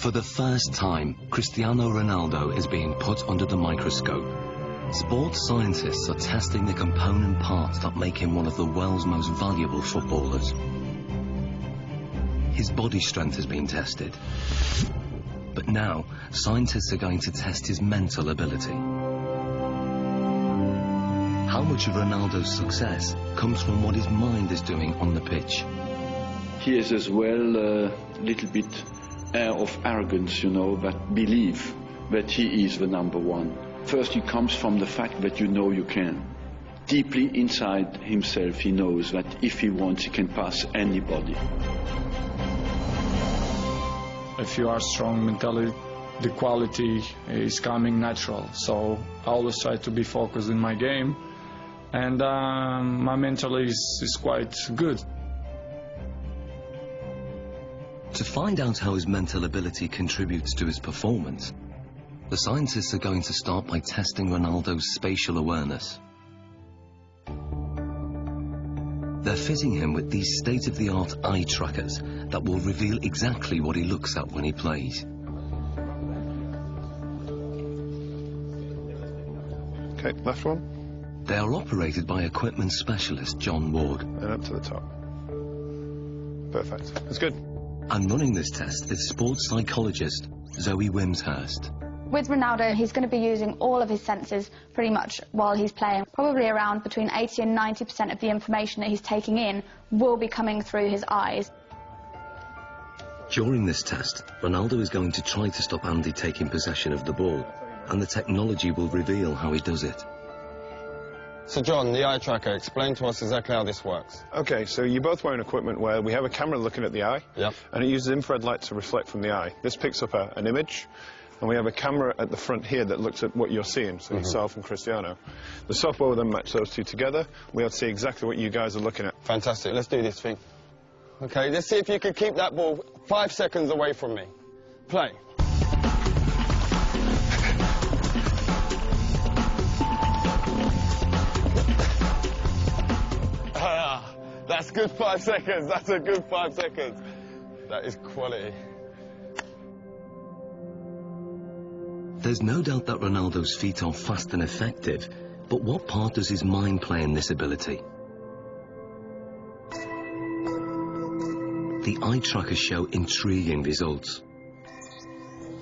For the first time, Cristiano Ronaldo is being put under the microscope. Sports scientists are testing the component parts that make him one of the world's most valuable footballers. His body strength has been tested. But now, scientists are going to test his mental ability. How much of Ronaldo's success comes from what his mind is doing on the pitch? He has as well a little bit air of arrogance, you know, that belief that he is the number one. First, it comes from the fact that you know you can. Deeply inside himself, he knows that if he wants, he can pass anybody. If you are strong mentally, the quality is coming natural. So I always try to be focused in my game, and my mental is quite good. To find out how his mental ability contributes to his performance, the scientists are going to start by testing Ronaldo's spatial awareness. They're fitting him with these state-of-the-art eye trackers that will reveal exactly what he looks at when he plays. Okay, left one. They are operated by equipment specialist John Ward. And up to the top. Perfect. That's good. And running this test is sports psychologist Zoe Wimshurst. With Ronaldo, he's going to be using all of his senses pretty much while he's playing. Probably around between 80 and 90% of the information that he's taking in will be coming through his eyes. During this test, Ronaldo is going to try to stop Andy taking possession of the ball, and the technology will reveal how he does it. So John, the eye tracker, explain to us exactly how this works. Okay, so you're both wearing equipment where we have a camera looking at the eye, Yep. and it uses infrared light to reflect from the eye. This picks up an image, and we have a camera at the front here that looks at what you're seeing, so yourself and Cristiano. The software will then match those two together. We'll see exactly what you guys are looking at. Fantastic, let's do this thing. Okay, let's see if you can keep that ball 5 seconds away from me. Play. That's good 5 seconds, that's a good 5 seconds. That is quality. There's no doubt that Ronaldo's feet are fast and effective, but what part does his mind play in this ability? The eye trackers show intriguing results.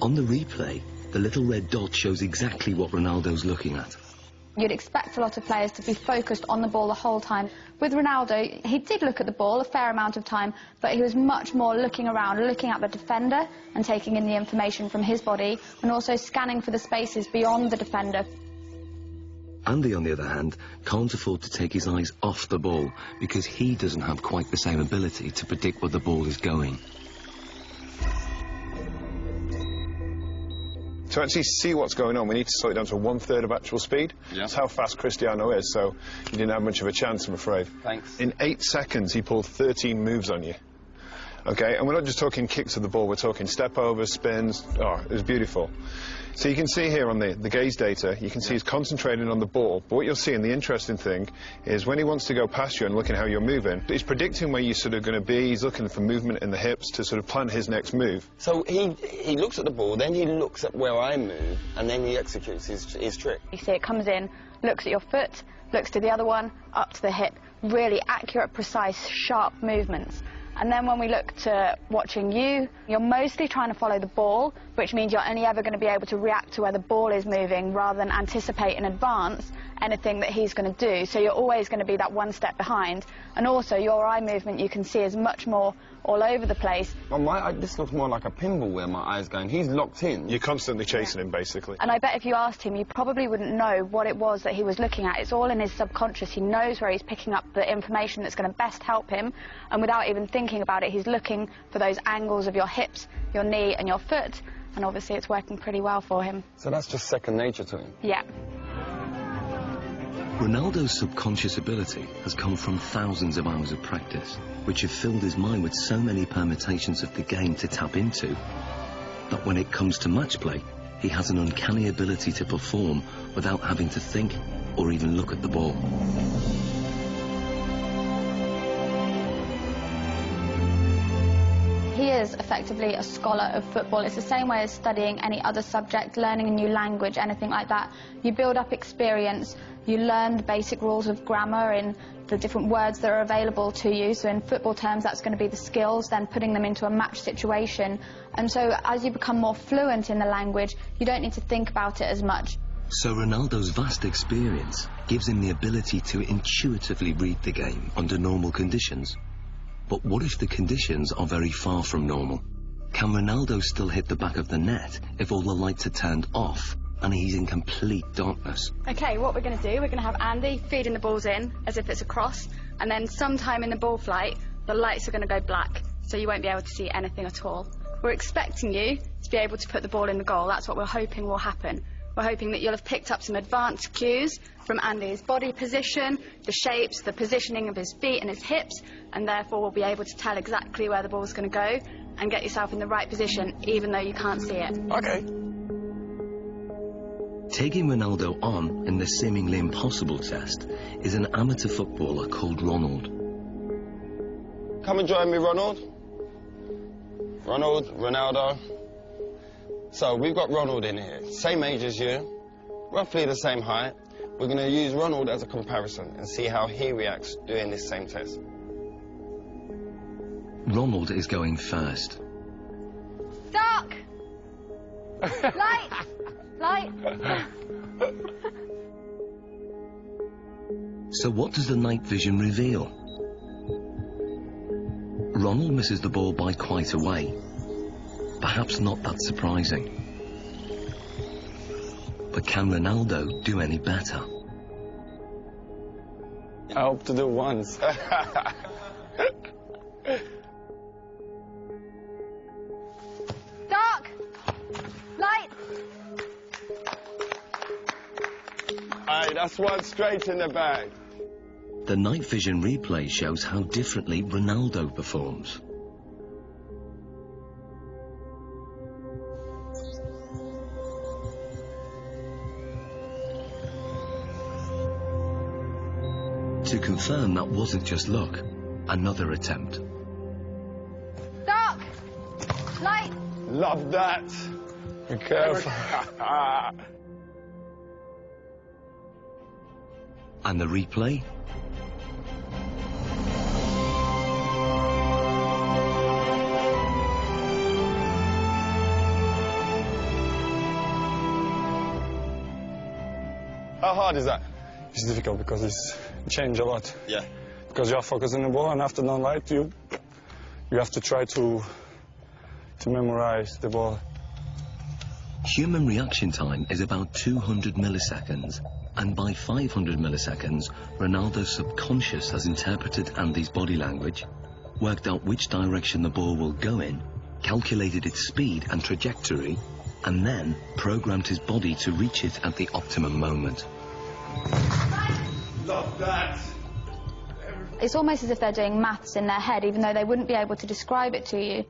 On the replay, the little red dot shows exactly what Ronaldo's looking at. You'd expect a lot of players to be focused on the ball the whole time. With Ronaldo, he did look at the ball a fair amount of time, but he was much more looking around, looking at the defender and taking in the information from his body, and also scanning for the spaces beyond the defender. Andy, on the other hand, can't afford to take his eyes off the ball because he doesn't have quite the same ability to predict where the ball is going. To actually see what's going on, we need to slow it down to 1/3 of actual speed. Yeah. That's how fast Cristiano is, so he didn't have much of a chance, I'm afraid. Thanks. In 8 seconds, he pulled 13 moves on you. Okay, and we're not just talking kicks of the ball, we're talking step-overs, spins. Oh, it was beautiful. So you can see here on the gaze data, you can see he's concentrating on the ball, but what you'll see, and the interesting thing, is when he wants to go past you and looking how you're moving, he's predicting where you're sort of going to be, he's looking for movement in the hips to sort of plan his next move. So he looks at the ball, then he looks at where I move, and then he executes his trick. You see it comes in, looks at your foot, looks to the other one, up to the hip. Really accurate, precise, sharp movements. And then when we look to watching you, you're mostly trying to follow the ball, which means you're only ever going to be able to react to where the ball is moving rather than anticipate in advance anything that he's going to do. So you're always going to be that one step behind. And also your eye movement you can see is much more all over the place. Well, this looks more like a pinball where my eye's going. He's locked in. You're constantly chasing him, basically. And I bet if you asked him, you probably wouldn't know what it was that he was looking at. It's all in his subconscious. He knows where he's picking up the information that's going to best help him. And without even thinking about it, he's looking for those angles of your hips, your knee and your foot. And obviously it's working pretty well for him. So that's just second nature to him? Yeah. Ronaldo's subconscious ability has come from thousands of hours of practice, which have filled his mind with so many permutations of the game to tap into, that when it comes to match play, he has an uncanny ability to perform without having to think or even look at the ball. He he is effectively a scholar of football. It's the same way as studying any other subject, learning a new language, anything like that. You build up experience, you learn the basic rules of grammar in the different words that are available to you. So in football terms, that's going to be the skills, then putting them into a match situation. And so as you become more fluent in the language, you don't need to think about it as much. So Ronaldo's vast experience gives him the ability to intuitively read the game under normal conditions. But what if the conditions are very far from normal? Can Ronaldo still hit the back of the net if all the lights are turned off and he's in complete darkness? OK, what we're going to do, we're going to have Andy feeding the balls in as if it's a cross, and then sometime in the ball flight, the lights are going to go black, so you won't be able to see anything at all. We're expecting you to be able to put the ball in the goal. That's what we're hoping will happen. We're hoping that you'll have picked up some advanced cues from Andy's body position, the shapes, the positioning of his feet and his hips, and therefore will be able to tell exactly where the ball's going to go and get yourself in the right position, even though you can't see it. Okay. Taking Ronaldo on in the seemingly impossible test is an amateur footballer called Ronald. Come and join me, Ronald. Ronaldo. So we've got Ronald in here, same age as you, roughly the same height. We're going to use Ronald as a comparison and see how he reacts doing this same test. Ronald is going first. Dark! Light! Light! So what does the night vision reveal? Ronald misses the ball by quite a way. Perhaps not that surprising. But can Ronaldo do any better? I hope to do once. Dark! Light! Aye, that's one straight in the bag. The night vision replay shows how differently Ronaldo performs. To confirm that wasn't just luck, another attempt. Dark! Light! Love that. Be careful. And the replay? How hard is that? It's difficult because it's changed a lot. Yeah. Because you are focusing on the ball, and after non-light, you have to try to memorize the ball. Human reaction time is about 200 milliseconds, and by 500 milliseconds, Ronaldo's subconscious has interpreted Andy's body language, worked out which direction the ball will go in, calculated its speed and trajectory, and then programmed his body to reach it at the optimum moment. Love that. It's almost as if they're doing maths in their head, even though they wouldn't be able to describe it to you.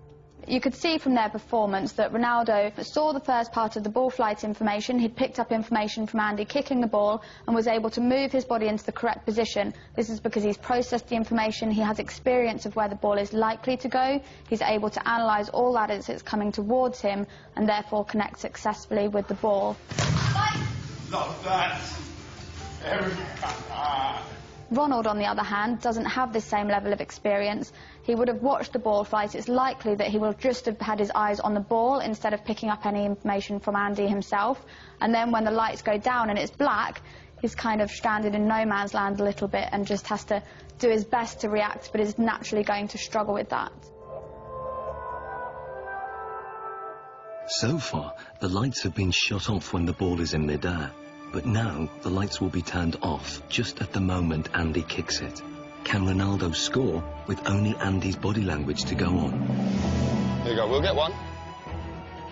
You could see from their performance that Ronaldo saw the first part of the ball flight information. He'd picked up information from Andy kicking the ball and was able to move his body into the correct position. This is because he's processed the information, he has experience of where the ball is likely to go, he's able to analyse all that as it's coming towards him and therefore connect successfully with the ball. Love that. Ronald, on the other hand, doesn't have this same level of experience. He would have watched the ball flight. It's likely that he will just have had his eyes on the ball instead of picking up any information from Andy himself. And then when the lights go down and it's black, he's kind of stranded in no man's land a little bit and just has to do his best to react, but is naturally going to struggle with that. So far, the lights have been shut off when the ball is in midair. But now, the lights will be turned off just at the moment Andy kicks it. Can Ronaldo score with only Andy's body language to go on? Here you go, we'll get one.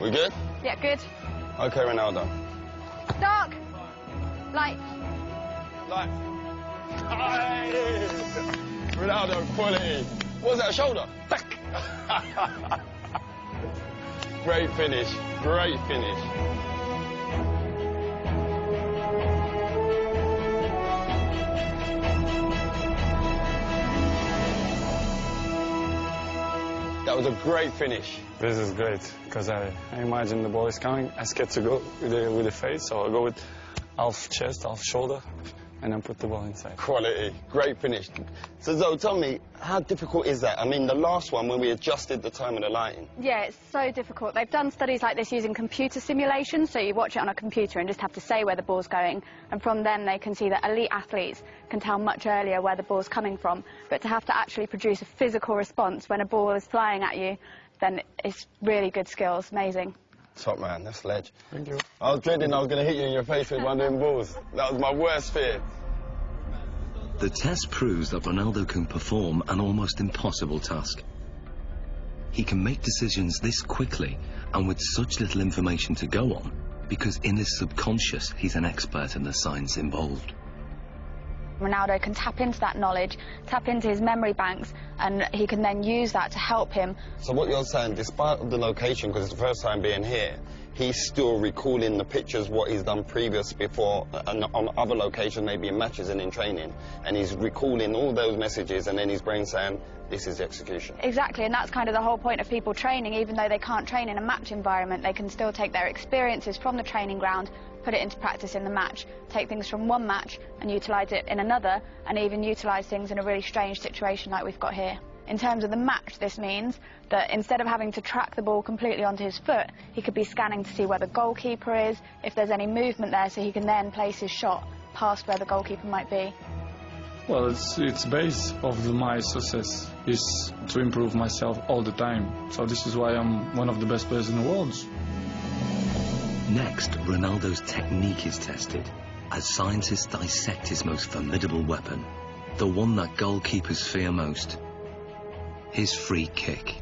We good? Yeah, good. Okay, Ronaldo. Dark. Light. Light. Aye. Ronaldo, fully. What was that, a shoulder? Great finish, great finish. That was a great finish. This is great, because I imagine the ball is coming. I scared to go with the face, so I go with half chest, half shoulder, and then put the ball inside. Quality. Great finish. So, Zoe, tell me, how difficult is that? I mean, the last one, when we adjusted the time of the lighting. Yeah, it's so difficult. They've done studies like this using computer simulations, so you watch it on a computer and just have to say where the ball's going, and from them they can see that elite athletes can tell much earlier where the ball's coming from. But to have to actually produce a physical response when a ball is flying at you, then it's really good skills. Amazing. Top man, that's ledge. Thank you. I was dreading I was going to hit you in your face with one of them balls. That was my worst fear. The test proves that Ronaldo can perform an almost impossible task. He can make decisions this quickly and with such little information to go on because in his subconscious he's an expert in the science involved. Ronaldo can tap into that knowledge, tap into his memory banks, and he can then use that to help him. So what you're saying, despite the location, because it's the first time being here, he's still recalling the pictures, what he's done previous before, and on other locations, maybe in matches and in training, and he's recalling all those messages, and then his brain saying, this is the execution. Exactly, and that's kind of the whole point of people training. Even though they can't train in a match environment, they can still take their experiences from the training ground, put it into practice in the match, take things from one match and utilise it in another, and even utilise things in a really strange situation like we've got here. In terms of the match, this means that instead of having to track the ball completely onto his foot, he could be scanning to see where the goalkeeper is, if there's any movement there, so he can then place his shot past where the goalkeeper might be. Well, it's base of my success is to improve myself all the time. So this is why I'm one of the best players in the world. Next, Ronaldo's technique is tested as scientists dissect his most formidable weapon, the one that goalkeepers fear most, his free kick.